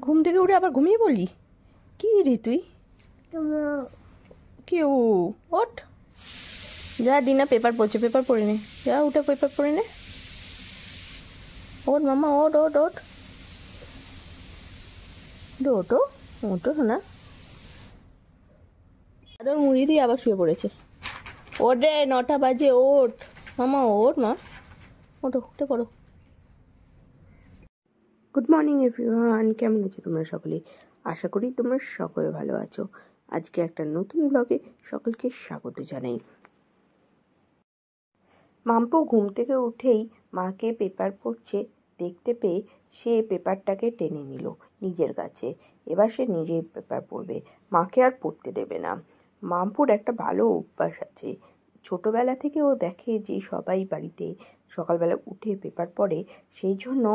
ঘুম থেকে উঠে আবার ঘুমিয়ে পড়লি? কি রে তুই? কি ওঠ, যা দিনা পেপার পড়ছে, পেপার পড়ে নে, যা উঠে পেপার পড়ে নে। ওঠ মামা, ওঠ ওঠ ওঠ ওঠো ওঠো না, আদর মুড়ি দিয়ে আবার শুয়ে পড়েছে। ওঠ রে, 9টা বাজে, ওঠ মামা, ওঠ মা, ওঠো, উঠে পড়ো। গুড মর্নিং এভরিওয়ান, কেমন আছো তোমরা সকলে? আশা করি তোমরা সকলে ভালো আছো। আজকে একটা নতুন ব্লগে সকলকে স্বাগত জানাই। মাম্পু ঘুম থেকে উঠেই মাকে পেপার পড়ছে দেখতে পেয়ে সে পেপারটাকে টেনে নিল নিজের কাছে। এবার সে নিজেই পেপার পড়বে, মাকে আর পড়তে দেবে না। মাম্পুর একটা ভালো অভ্যাস আছে, ছোটবেলা থেকে ও দেখে যে সবাই বাড়িতে সকালবেলা উঠে পেপার পড়ে, সেই জন্য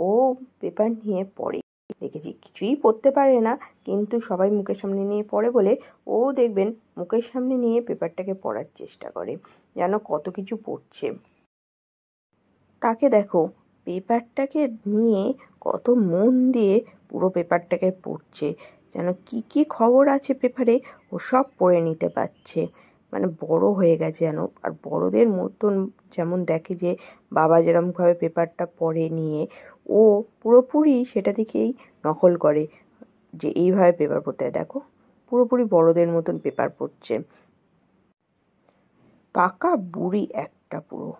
ও পেপার নিয়ে পড়ে। দেখেছি কিছুই পড়তে পারে না, কিন্তু সবাই মুখের সামনে নিয়ে পড়ে বলে ও দেখবেন মুখের সামনে নিয়ে পেপারটাকে পড়ার চেষ্টা করে, যেন কত কিছু পড়ছে। তাকে দেখো পেপারটাকে নিয়ে কত মন দিয়ে পুরো পেপারটাকে পড়ছে, যেন কি কি খবর আছে পেপারে ও সব পড়ে নিতে পারছে। মানে বড় হয়ে গেছে যেন। আর বড়দের মতন যেমন দেখে যে বাবা যেরকমভাবে পেপারটা পড়ে নিয়ে, ও পুরোপুরি সেটা থেকেই নকল করে যে এইভাবে পেপার পড়তে হয়। দেখো পুরোপুরি বড়দের মতন পেপার পড়ছে, পাকা বুড়ি একটা পুরো।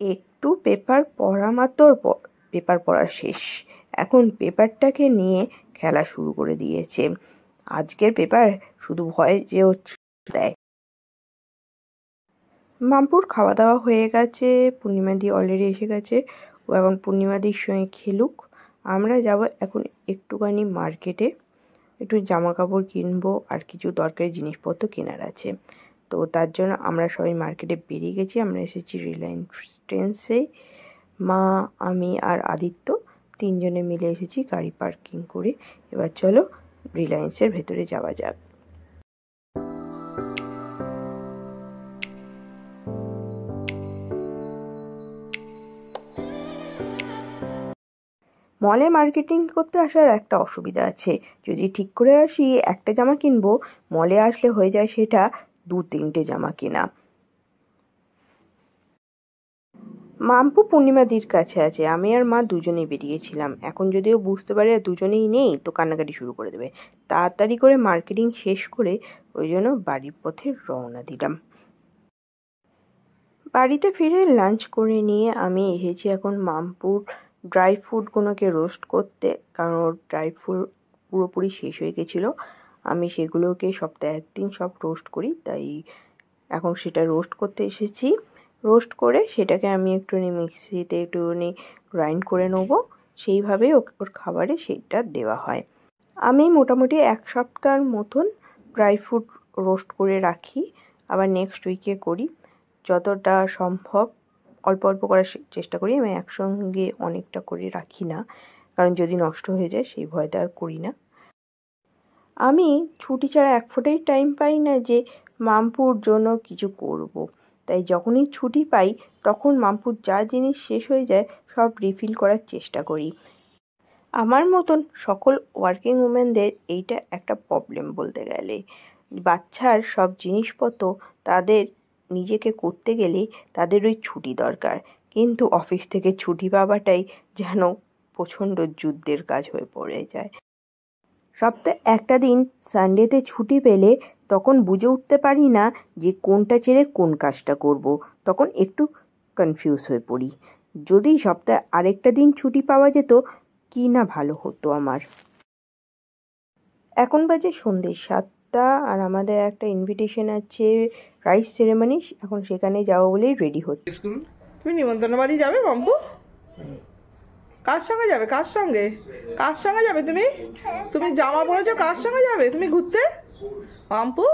একটু পেপার পড়া মাত্র পেপার পড়া শেষ, এখন পেপারটাকে নিয়ে খেলা শুরু করে দিয়েছে। আজকের পেপার শুধু ভয় যে দেয়। মাম্পুর খাওয়া দাওয়া হয়ে গেছে, পূর্ণিমাদি অলরেডি এসে গেছে, ও এখন পূর্ণিমাদির সঙ্গে খেলুক। আমরা যাব এখন একটুখানি মার্কেটে, একটু জামা কাপড় কিনবো আর কিছু দরকারি জিনিসপত্র কেনার আছে। তো তার জন্য আমরা সবাই মার্কেটে বেরিয়ে গেছি। আমরা এসেছি রিলায়েন্স ট্রেন্ডসে, মা, আমি আর আদিত্য 3 জনে মিলে এসেছি গাড়ি পার্কিং করে। এবার চলো রিলায়েন্সের ভেতরে যাওয়া যাক। মলে মার্কেটিং করতে আসার একটা অসুবিধা আছে, যদি ঠিক করে আসি একটা জামা কিনবো, মলে আসলে হয়ে যায় সেটা 2-3টে জামা কেনা। মাম্পু পূর্ণিমাদির কাছে আছে, আমি আর মা দুজনেই বেরিয়েছিলাম। এখন যদিও বুঝতে পারে দুজনেই নেই তো কান্নাকাটি শুরু করে দেবে, তাড়াতাড়ি করে মার্কেটিং শেষ করে ওই জন্য বাড়ির পথে রওনা দিলাম। বাড়িতে ফিরে লাঞ্চ করে নিয়ে আমি এসেছি এখন মাম্পুর ড্রাই ফ্রুটগুলোকে রোস্ট করতে, কারণ ওর ড্রাই ফ্রুট পুরোপুরি শেষ হয়ে গেছিলো। আমি সেগুলোকে সপ্তাহে 1 দিন সব রোস্ট করি, তাই এখন সেটা রোস্ট করতে এসেছি। রোস্ট করে সেটাকে আমি একটুখানি মিক্সিতে একটুখানি গ্রাইন্ড করে নেবো, সেইভাবেই ওর খাবারে সেইটা দেওয়া হয়। আমি মোটামুটি 1 সপ্তাহের মতন ড্রাই ফ্রুট রোস্ট করে রাখি, আবার নেক্সট উইকে করি। যতটা সম্ভব অল্প অল্প করার চেষ্টা করি, আমি একসঙ্গে অনেকটা করে রাখি না, কারণ যদি নষ্ট হয়ে যায় সেই ভয়টা আর করি না। আমি ছুটি ছাড়া 1 ফোঁটাই টাইম পাই না যে মাম্পুর জন্য কিছু করব, তাই যখনই ছুটি পাই তখন মাম্পুর যা জিনিস শেষ হয়ে যায় সব রিফিল করার চেষ্টা করি। আমার মতন সকল ওয়ার্কিং উমেনদের এইটা একটা প্রবলেম বলতে গেলে। বাচ্চার সব জিনিসপত্র তাদের নিজেকে করতে গেলে তাদের ওই ছুটি দরকার, কিন্তু অফিস থেকে ছুটি পাওয়াটাই যেন প্রচণ্ড যুদ্ধের কাজ হয়ে পড়ে যায়। সপ্তাহে একটা দিন সানডেতে ছুটি পেলে তখন বুঝে উঠতে পারি না যে কোনটা ছেড়ে কোন কাজটা করব, তখন একটু কনফিউজ হয়ে পড়ি। যদি সপ্তাহে আরেকটা দিন ছুটি পাওয়া যেত কি না ভালো হতো আমার। এখন বাজে সন্ধ্যে 7টা, আর আমাদের একটা ইনভিটেশন আছে রাইস সেরেমনি, এখন সেখানে যাবো বলেই রেডি হচ্ছে। তুমি নিমন্ত্রণ বাড়ি যাবে মাম্পু? কার সঙ্গে যাবে? কার সঙ্গে কার সঙ্গে যাবে তুমি? তুমি জামা পরেছো, কার সঙ্গে যাবে তুমি ঘুরতে মাম্পু?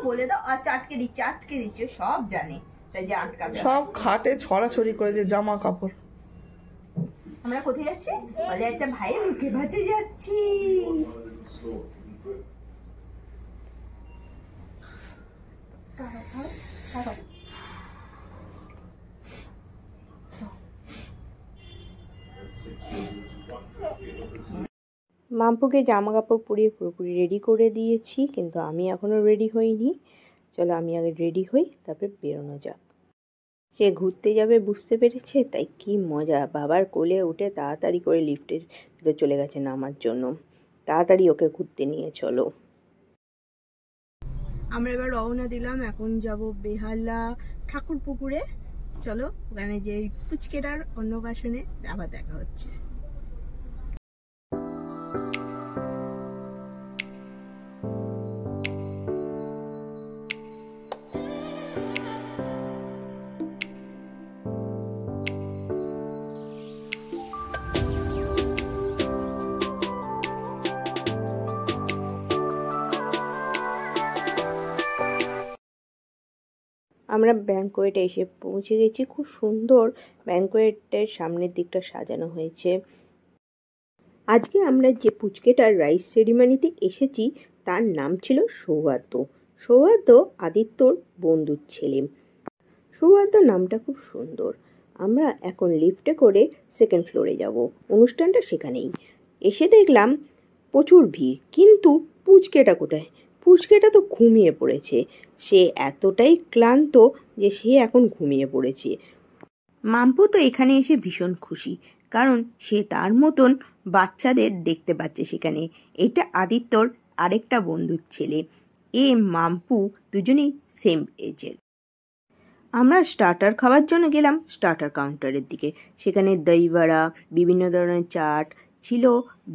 বলে দাও। আচ্ছা আটকে দিচ্ছে সব জানে, তাই যে আটকাবে। সব খাটে ছড়াছড়ি করেছে জামা কাপড়। আমরা কোথায় যাচ্ছি? বলে একটা ভাইয়ের মুখে ভাতে যাচ্ছি। মাম্পুকে জামা কাপড় পরিয়ে পুরোপুরি রেডি করে দিয়েছি, কিন্তু আমি এখনও রেডি হইনি। চলো আমি আগে রেডি হই, তারপরে বেরোনো যাক। সে ঘুরতে যাবে বুঝতে পেরেছে, তাই কি মজা, বাবার কোলে উঠে তাড়াতাড়ি করে লিফটের ভিতরে চলে গেছে নামার জন্য। তাড়াতাড়ি ওকে ঘুরতে নিয়ে চলো। আমরা এবার রওনা দিলাম, এখন যাব বেহালা ঠাকুর পুকুরে। চলো ওখানে যে পুচকেটার অন্নপ্রাশনে আবার দেখা হচ্ছে। আমরা ব্যাঙ্কোয়েটে এসে পৌঁছে গেছি। খুব সুন্দর ব্যাঙ্কোয়েটের সামনের দিকটা সাজানো হয়েছে। আজকে আমরা যে পুচকেটার রাইস সেরিমনিতে এসেছি তার নাম ছিল সৌহার্দ্য। সৌহার্দ্য আদিত্যর বন্ধুর ছেলে। সৌহার্দ্য নামটা খুব সুন্দর। আমরা এখন লিফটে করে সেকেন্ড ফ্লোরে যাব। অনুষ্ঠানটা সেখানেই। এসে দেখলাম প্রচুর ভিড়, কিন্তু পুচকেটা কোথায়? পুচকেটা তো ঘুমিয়ে পড়েছে। সে এতটাই ক্লান্ত যে সে এখন ঘুমিয়ে পড়েছে। মাম্পু তো এখানে এসে ভীষণ খুশি, কারণ সে তার মতন বাচ্চাদের দেখতে পাচ্ছে সেখানে। এটা আদিত্যর আরেকটা বন্ধুর ছেলে। মাম্পু দুজনেই সেম এজের। আমরা স্টার্টার খাওয়ার জন্য গেলাম স্টার্টার কাউন্টারের দিকে। সেখানে দই বড়া, বিভিন্ন ধরনের চাট ছিল,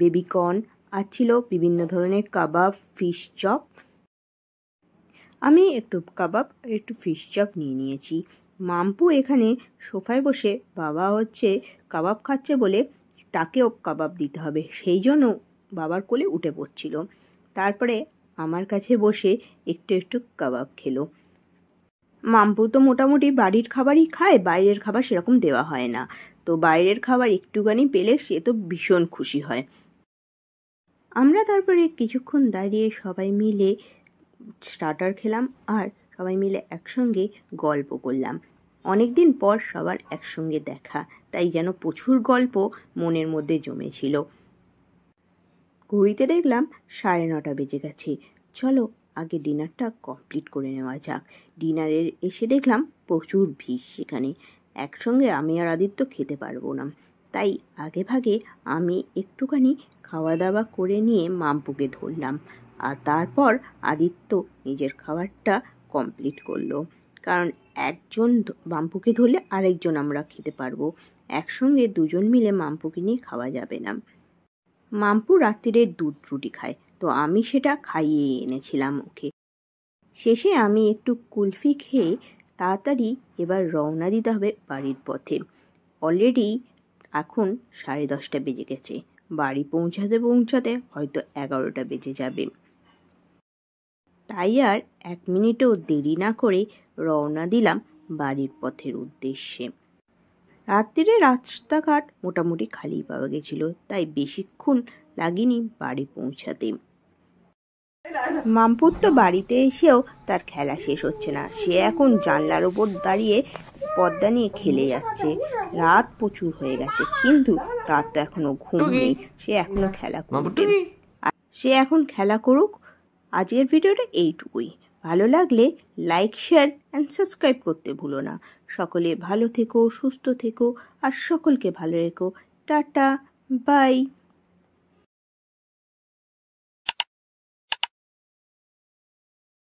বেবিকর্ন, আর ছিল বিভিন্ন ধরনের কাবাব, ফিশ চপ। আমি একটু কাবাব একটু ফিশ চপ নিয়ে নিয়েছি। মাম্পু এখানে সোফায় বসে বাবা কাবাব খাচ্ছে বলে তাকেও কাবাব দিতে হবে, সেই জন্য বাবার কোলে উঠে পড়ছিল। তারপরে আমার কাছে বসে একটু একটু কাবাব খেলো। মাম্পু তো মোটামুটি বাড়ির খাবারই খায়, বাইরের খাবার সেরকম দেওয়া হয় না, তো বাইরের খাবার একটুখানি পেলে সে তো ভীষণ খুশি হয়। আমরা তারপরে কিছুক্ষণ দাঁড়িয়ে সবাই মিলে স্টার্টার খেলাম, আর সবাই মিলে একসঙ্গে গল্প করলাম। অনেকদিন পর সবার একসঙ্গে দেখা, তাই যেন প্রচুর গল্প মনের মধ্যে জমেছিল। ঘড়িতে দেখলাম 9:30 বেজে গেছে। চলো আগে ডিনারটা কমপ্লিট করে নেওয়া যাক। ডিনারের এসে দেখলাম প্রচুর ভিড় সেখানে। একসঙ্গে আমি আর আদিত্য খেতে পারবো না, তাই আগে ভাগে আমি একটুখানি খাওয়া দাওয়া করে নিয়ে মাম্পুকে ধরলাম, আর তারপর আদিত্য নিজের খাবারটা কমপ্লিট করলো। কারণ একজন মাম্পুকে ধরলে আরেকজন আমরা খেতে পারবো, একসঙ্গে দুজন মিলে মাম্পুকে নিয়ে খাওয়া যাবে না। মাম্পু রাত্রিরে দুধ রুটি খায়, তো আমি সেটা খাইয়ে এনেছিলাম ওকে। শেষে আমি একটু কুলফি খেয়ে তাড়াতাড়ি এবার রওনা দিতে হবে বাড়ির পথে। অলরেডি এখন 10:30 বেজে গেছে। বাড়ি পৌঁছাতে হয়তো 11টা বেজে যাবে। তাই আর 1 মিনিটও দেরি না করে রওনা দিলাম বাড়ির পথের উদ্দেশ্যে। রাত্রিরে রাস্তাঘাট মোটামুটি খালি পাওয়া গেছিল, তাই বেশিক্ষণ লাগেনি বাড়ি পৌঁছাতে। মাম্পুর তো বাড়িতে এসেও তার খেলা শেষ হচ্ছে না। সে এখন জানলার ওপর দাঁড়িয়ে পর্দা নিয়ে খেলে যাচ্ছে। রাত প্রচুর হয়ে গেছে, কিন্তু তার তো এখনো ঘুম নেই। সে এখনো খেলা করবে। সে এখন খেলা করুক। আজকের ভিডিওটা এইটুকুই। ভালো লাগলে লাইক, শেয়ার অ্যান্ড সাবস্ক্রাইব করতে ভুলো না। সকলে ভালো থেকো, সুস্থ থেকো, আর সকলকে ভালো রেখো। Tata, by.